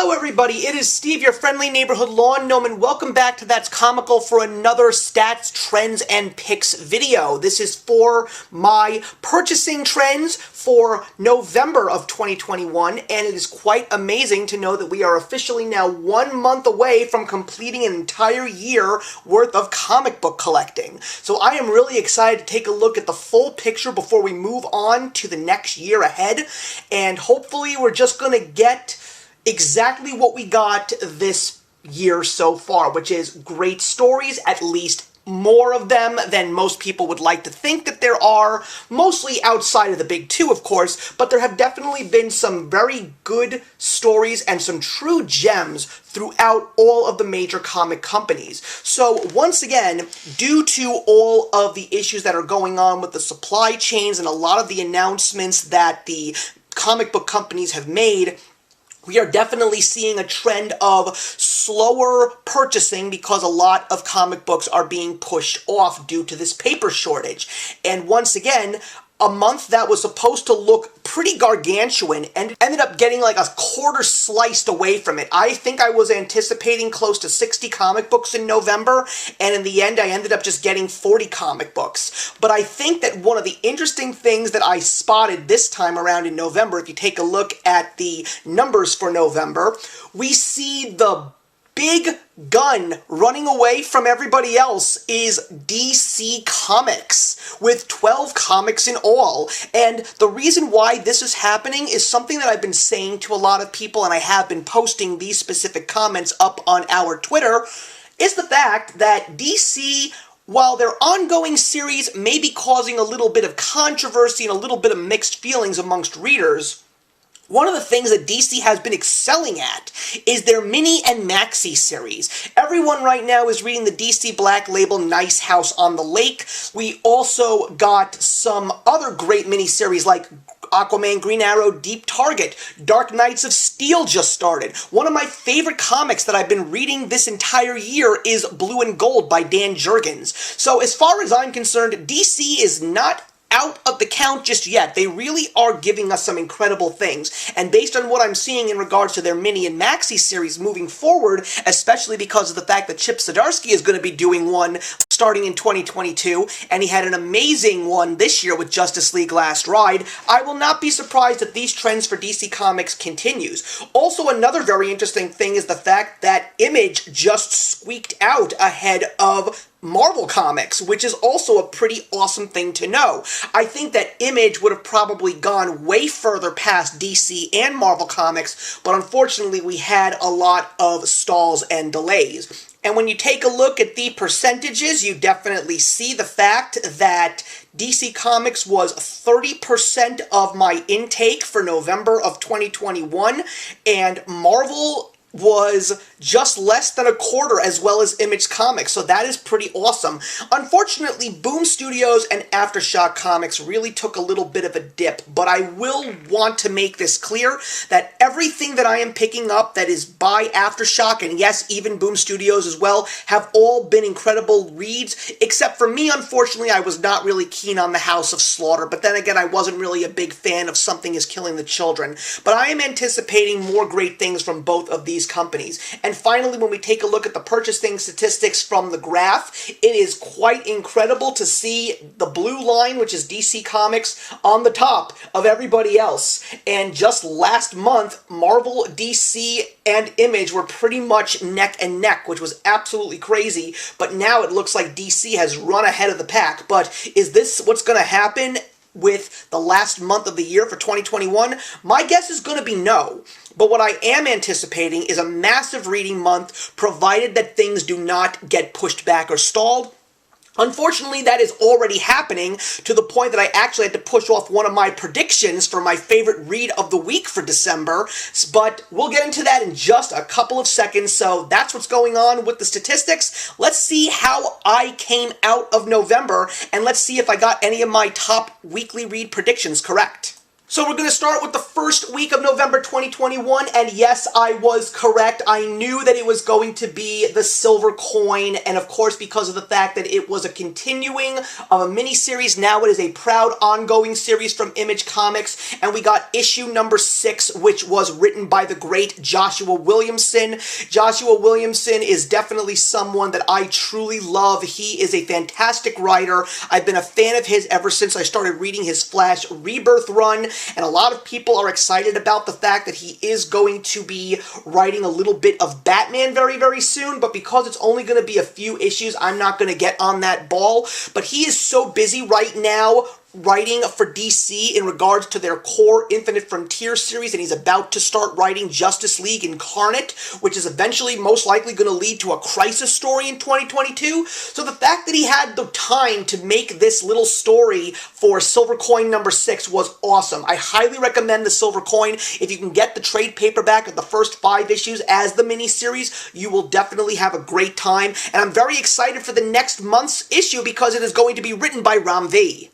Hello everybody, it is Steve, your friendly neighborhood lawn gnome, and welcome back to That's Comical for another stats, trends, and picks video. This is for my purchasing trends for November of 2021, and it is quite amazing to know that we are officially now 1 month away from completing an entire year worth of comic book collecting. So I am really excited to take a look at the full picture before we move on to the next year ahead, and hopefully we're just going to get exactly what we got this year so far, which is great stories, at least more of them than most people would like to think that there are, mostly outside of the big two, of course, but there have definitely been some very good stories and some true gems throughout all of the major comic companies. So once again, due to all of the issues that are going on with the supply chains and a lot of the announcements that the comic book companies have made, we are definitely seeing a trend of slower purchasing because a lot of comic books are being pushed off due to this paper shortage. And once again, a month that was supposed to look pretty gargantuan and ended up getting like a quarter sliced away from it. I think I was anticipating close to 60 comic books in November, and in the end I ended up just getting 40 comic books. But I think that one of the interesting things that I spotted this time around in November, if you take a look at the numbers for November, we see the big gun running away from everybody else is DC Comics, with 12 comics in all. And the reason why this is happening is something that I've been saying to a lot of people, and I have been posting these specific comments up on our Twitter, is the fact that DC, while their ongoing series may be causing a little bit of controversy and a little bit of mixed feelings amongst readers, one of the things that DC has been excelling at is their mini and maxi series. Everyone right now is reading the DC Black Label Nice House on the Lake. We also got some other great mini-series like Aquaman, Green Arrow, Deep Target. Dark Knights of Steel just started. One of my favorite comics that I've been reading this entire year is Blue and Gold by Dan Jurgens. So as far as I'm concerned, DC is not out of the count just yet. They really are giving us some incredible things, and based on what I'm seeing in regards to their mini and maxi series moving forward, especially because of the fact that Chip Zdarsky is going to be doing one starting in 2022, and he had an amazing one this year with Justice League Last Ride, I will not be surprised if these trends for DC Comics continues. Also, another very interesting thing is the fact that Image just squeaked out ahead of Marvel Comics, which is also a pretty awesome thing to know. I think that Image would have probably gone way further past DC and Marvel Comics, but unfortunately we had a lot of stalls and delays. And when you take a look at the percentages, you definitely see the fact that DC Comics was 30% of my intake for November of 2021, and Marvel was just less than a quarter, as well as Image Comics, so that is pretty awesome. Unfortunately, Boom Studios and Aftershock Comics really took a little bit of a dip, but I will want to make this clear that everything that I am picking up that is by Aftershock, and yes, even Boom Studios as well, have all been incredible reads, except for me, unfortunately, I was not really keen on the House of Slaughter, but then again, I wasn't really a big fan of Something is Killing the Children. But I am anticipating more great things from both of these companies. And finally, when we take a look at the purchasing statistics from the graph, it is quite incredible to see the blue line, which is DC Comics, on the top of everybody else. And just last month, Marvel, DC, and Image were pretty much neck and neck, which was absolutely crazy, but now it looks like DC has run ahead of the pack. But is this what's going to happen with the last month of the year for 2021? My guess is going to be no. But what I am anticipating is a massive reading month, provided that things do not get pushed back or stalled. Unfortunately, that is already happening, to the point that I actually had to push off one of my predictions for my favorite read of the week for December, but we'll get into that in just a couple of seconds. So that's what's going on with the statistics. Let's see how I came out of November, and let's see if I got any of my top weekly read predictions correct. So we're going to start with the first week of November 2021, and yes, I was correct. I knew that it was going to be the Silver Coin, and of course, because of the fact that it was a continuing of a miniseries, now it is a proud ongoing series from Image Comics, and we got issue number 6, which was written by the great Joshua Williamson. Joshua Williamson is definitely someone that I truly love. He is a fantastic writer. I've been a fan of his ever since I started reading his Flash Rebirth run. And a lot of people are excited about the fact that he is going to be writing a little bit of Batman very, very soon, but because it's only going to be a few issues, I'm not going to get on that ball. But he is so busy right now writing for DC in regards to their core Infinite Frontier series, and he's about to start writing Justice League Incarnate, which is eventually most likely going to lead to a Crisis story in 2022. So the fact that he had the time to make this little story for Silver Coin number 6 was awesome. I highly recommend the Silver Coin. If you can get the trade paperback of the first 5 issues as the miniseries, you will definitely have a great time, and I'm very excited for the next month's issue because it is going to be written by Ram V.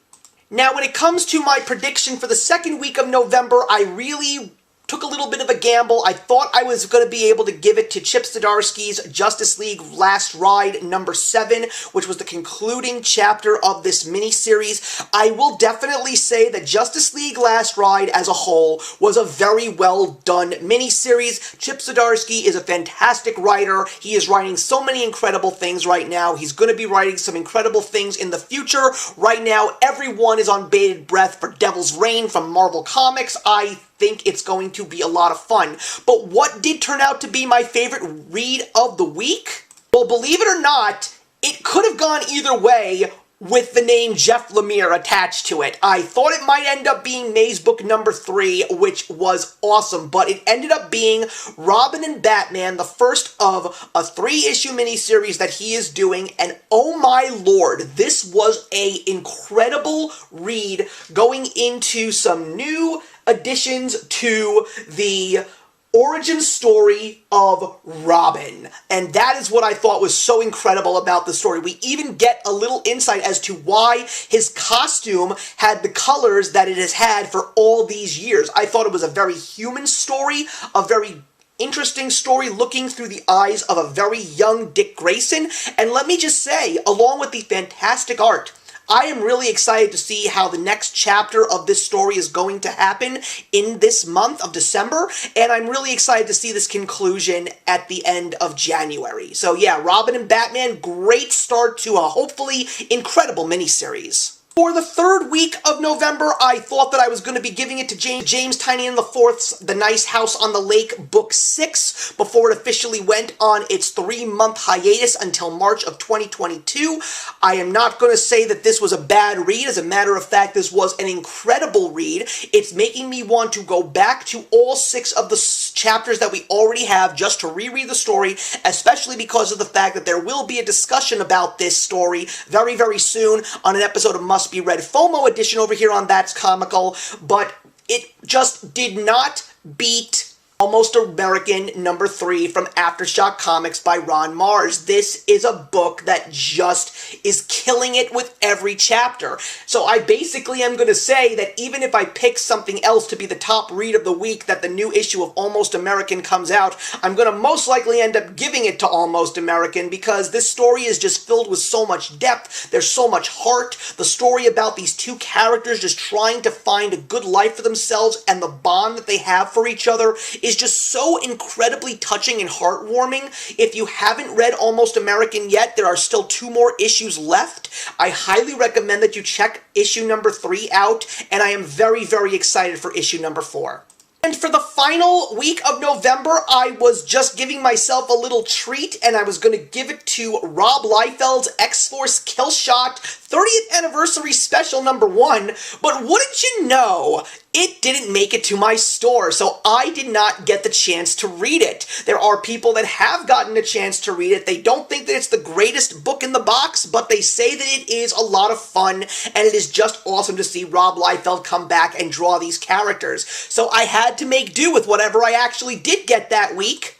Now, when it comes to my prediction for the second week of November, I really took a little bit of a gamble. I thought I was going to be able to give it to Chip Zdarsky's Justice League Last Ride number 7, which was the concluding chapter of this miniseries. I will definitely say that Justice League Last Ride as a whole was a very well done miniseries. Chip Zdarsky is a fantastic writer. He is writing so many incredible things right now. He's going to be writing some incredible things in the future. Right now, everyone is on bated breath for Devil's Reign from Marvel Comics. I think it's going to be a lot of fun. But what did turn out to be my favorite read of the week? Well, believe it or not, it could have gone either way with the name Jeff Lemire attached to it. I thought it might end up being May's book number 3, which was awesome, but it ended up being Robin and Batman, the first of a 3-issue miniseries that he is doing, and oh my lord, this was an incredible read going into some new additions to the origin story of Robin. And that is what I thought was so incredible about the story. We even get a little insight as to why his costume had the colors that it has had for all these years. I thought it was a very human story, a very interesting story looking through the eyes of a very young Dick Grayson. And let me just say, along with the fantastic art, I am really excited to see how the next chapter of this story is going to happen in this month of December, and I'm really excited to see this conclusion at the end of January. So yeah, Robin and Batman, great start to a hopefully incredible miniseries. For the third week of November, I thought that I was going to be giving it to James Tynion IV's The Nice House on the Lake, Book 6, before it officially went on its 3-month hiatus until March of 2022. I am not going to say that this was a bad read. As a matter of fact, this was an incredible read. It's making me want to go back to all 6 of the chapters that we already have just to reread the story, especially because of the fact that there will be a discussion about this story very, very soon on an episode of Must Be Read FOMO edition over here on That's Comical, but it just did not beat Almost American number 3 from Aftershock Comics by Ron Marz. This is a book that just is killing it with every chapter. So I basically am going to say that even if I pick something else to be the top read of the week that the new issue of Almost American comes out, I'm going to most likely end up giving it to Almost American because this story is just filled with so much depth. There's so much heart. The story about these two characters just trying to find a good life for themselves and the bond that they have for each other is just so incredibly touching and heartwarming. If you haven't read Almost American yet, there are still 2 more issues left. I highly recommend that you check issue number 3 out, and I am very, very excited for issue number 4. And for the final week of November, I was just giving myself a little treat, and I was going to give it to Rob Liefeld's X-Force Killshot 30th Anniversary Special number 1, but wouldn't you know, it didn't make it to my store, so I did not get the chance to read it. There are people that have gotten a chance to read it. They don't think that it's the greatest book in the box, but they say that it is a lot of fun, and it is just awesome to see Rob Liefeld come back and draw these characters. So I had to make do with whatever I actually did get that week.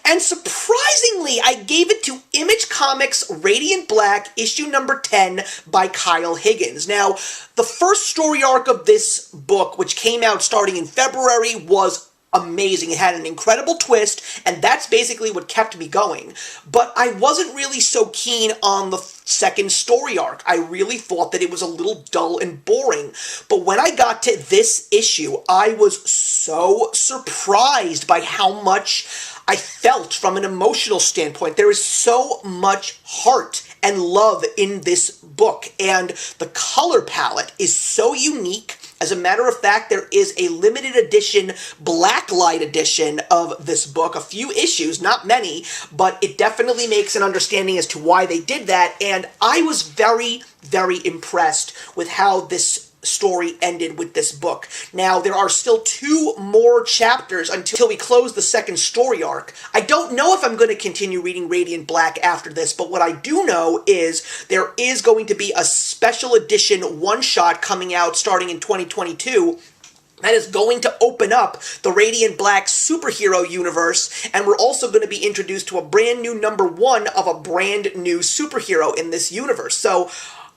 And surprisingly, I gave it to Image Comics Radiant Black, issue number 10 by Kyle Higgins. Now, the first story arc of this book, which came out starting in February, was amazing. It had an incredible twist, and that's basically what kept me going. But I wasn't really so keen on the second story arc. I really thought that it was a little dull and boring. But when I got to this issue, I was so surprised by how much I felt from an emotional standpoint. There is so much heart and love in this book, and the color palette is so unique. As a matter of fact, there is a limited edition, blacklight edition of this book, a few issues, not many, but it definitely makes an understanding as to why they did that, and I was very, very impressed with how this story ended with this book. Now, there are still 2 more chapters until we close the second story arc. I don't know if I'm going to continue reading Radiant Black after this, but what I do know is there is going to be a special edition one-shot coming out starting in 2022 that is going to open up the Radiant Black superhero universe, and we're also going to be introduced to a brand new number 1 of a brand new superhero in this universe. So,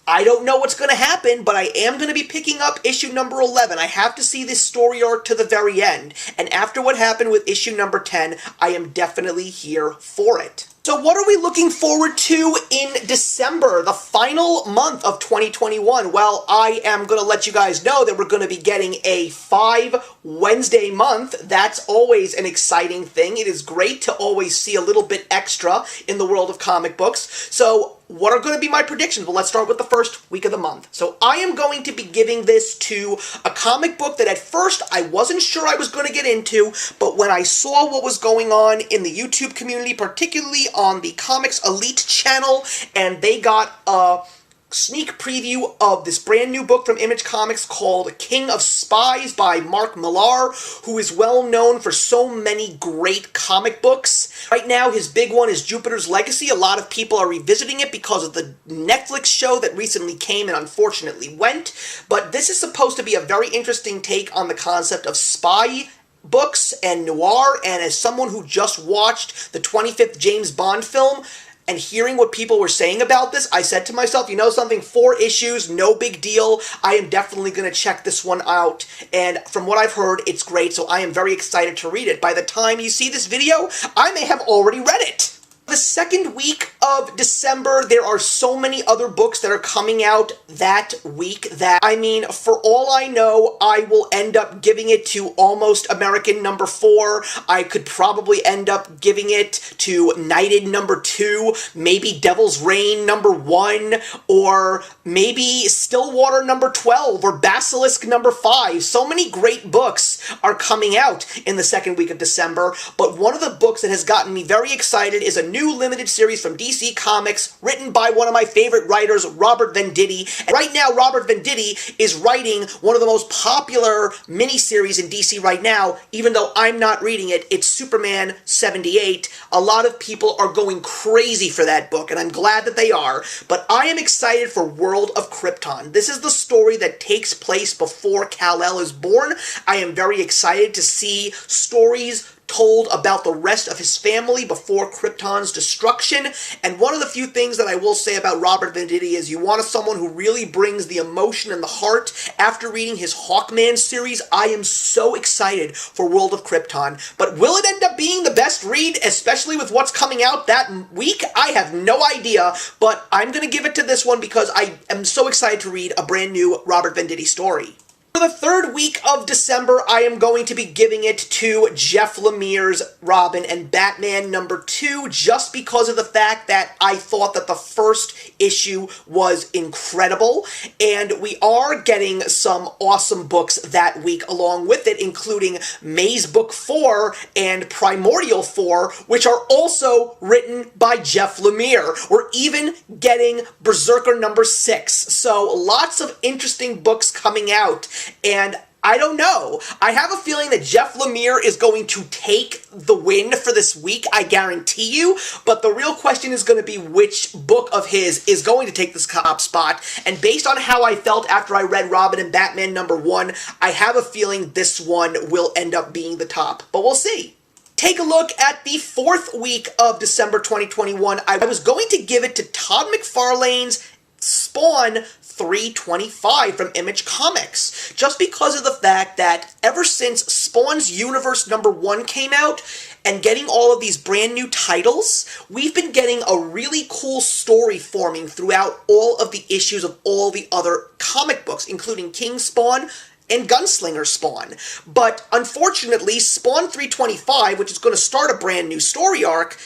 I don't know what's going to happen, but I am going to be picking up issue number 11. I have to see this story arc to the very end, and after what happened with issue number 10, I am definitely here for it. So what are we looking forward to in December, the final month of 2021? Well, I am going to let you guys know that we're going to be getting a 5-Wednesday month. That's always an exciting thing. It is great to always see a little bit extra in the world of comic books. So what are going to be my predictions? Well, let's start with the first week of the month. So I am going to be giving this to a comic book that at first I wasn't sure I was going to get into, but when I saw what was going on in the YouTube community, particularly on the Comics Elite channel, and they got a sneak preview of this brand new book from Image Comics called King of Spies by Mark Millar, who is well known for so many great comic books. Right now, his big one is Jupiter's Legacy. A lot of people are revisiting it because of the Netflix show that recently came and unfortunately went. But this is supposed to be a very interesting take on the concept of spy books and noir, and as someone who just watched the 25th James Bond film, and hearing what people were saying about this, I said to myself, you know something, 4 issues, no big deal. I am definitely going to check this one out. And from what I've heard, it's great, so I am very excited to read it. By the time you see this video, I may have already read it. The second week of December, there are so many other books that are coming out that week that, I mean, for all I know, I will end up giving it to Almost American number 4. I could probably end up giving it to Knighted number 2, maybe Devil's Reign number 1, or maybe Stillwater number 12, or Basilisk number 5. So many great books are coming out in the second week of December, but one of the books that has gotten me very excited is a new limited series from DC Comics, written by one of my favorite writers, Robert Venditti. And right now, Robert Venditti is writing one of the most popular miniseries in DC right now, even though I'm not reading it. It's Superman 78. A lot of people are going crazy for that book, and I'm glad that they are, but I am excited for World of Krypton. This is the story that takes place before Kal-El is born. I am very excited to see stories told about the rest of his family before Krypton's destruction. And one of the few things that I will say about Robert Venditti is you want someone who really brings the emotion and the heart. After reading his Hawkman series, I am so excited for World of Krypton. But will it end up being the best read, especially with what's coming out that week? I have no idea, but I'm going to give it to this one because I am so excited to read a brand new Robert Venditti story. For the third week of December, I am going to be giving it to Jeff Lemire's Robin and Batman number 2, just because of the fact that I thought that the first issue was incredible, and we are getting some awesome books that week along with it, including Maze Book 4 and Primordial 4, which are also written by Jeff Lemire. We're even getting Berserker number 6, so lots of interesting books coming out. And I don't know. I have a feeling that Jeff Lemire is going to take the win for this week, I guarantee you. But the real question is going to be which book of his is going to take this top spot. And based on how I felt after I read Robin and Batman number 1, I have a feeling this one will end up being the top. But we'll see. take a look at the 4th week of December 2021. I was going to give it to Todd McFarlane's Spawn 325 from Image Comics, just because of the fact that ever since Spawn's Universe #1 came out, and getting all of these brand new titles, we've been getting a really cool story forming throughout all of the issues of all the other comic books, including King Spawn and Gunslinger Spawn. But unfortunately, Spawn 325, which is going to start a brand new story arc,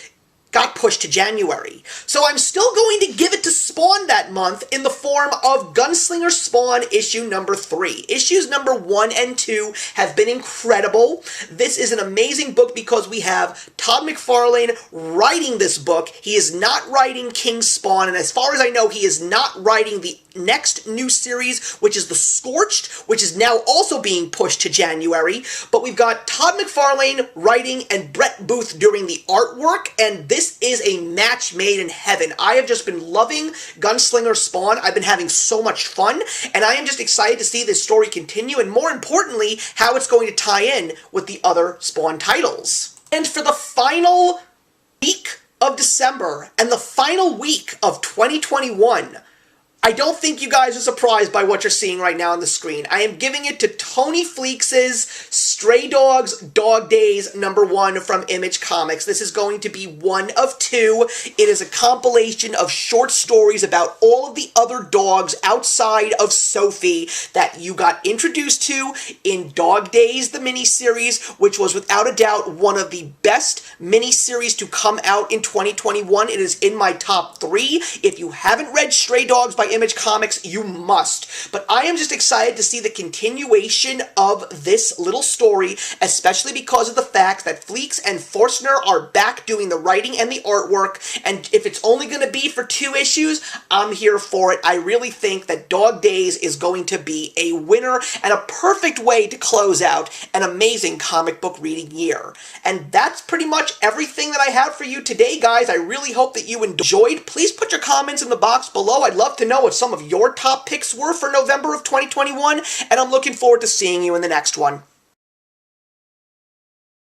got pushed to January. So I'm still going to give it to Spawn that month in the form of Gunslinger Spawn issue #3. Issues #1 and 2 have been incredible. This is an amazing book because we have Todd McFarlane writing this book. He is not writing King Spawn, and as far as I know, he is not writing the next new series, which is The Scorched, which is now also being pushed to January. But we've got Todd McFarlane writing and Brett Booth doing the artwork, and this is a match made in heaven. I have just been loving Gunslinger Spawn. I've been having so much fun, and I am just excited to see this story continue, and more importantly, how it's going to tie in with the other Spawn titles. And for the final week of December and the final week of 2021, I don't think you guys are surprised by what you're seeing right now on the screen. I am giving it to Tony Fleeks's Stray Dogs Dog Days #1 from Image Comics. This is going to be one of 2. It is a compilation of short stories about all of the other dogs outside of Sophie that you got introduced to in Dog Days, the miniseries, which was without a doubt one of the best miniseries to come out in 2021. It is in my top 3. If you haven't read Stray Dogs by Image Comics, you must. But I am just excited to see the continuation of this little story, especially because of the fact that Fleeks and Forstner are back doing the writing and the artwork, and if it's only going to be for 2 issues, I'm here for it. I really think that Dog Days is going to be a winner and a perfect way to close out an amazing comic book reading year. And that's pretty much everything that I have for you today, guys. I really hope that you enjoyed. Please put your comments in the box below. I'd love to know what some of your top picks were for November of 2021, and I'm looking forward to seeing you in the next one.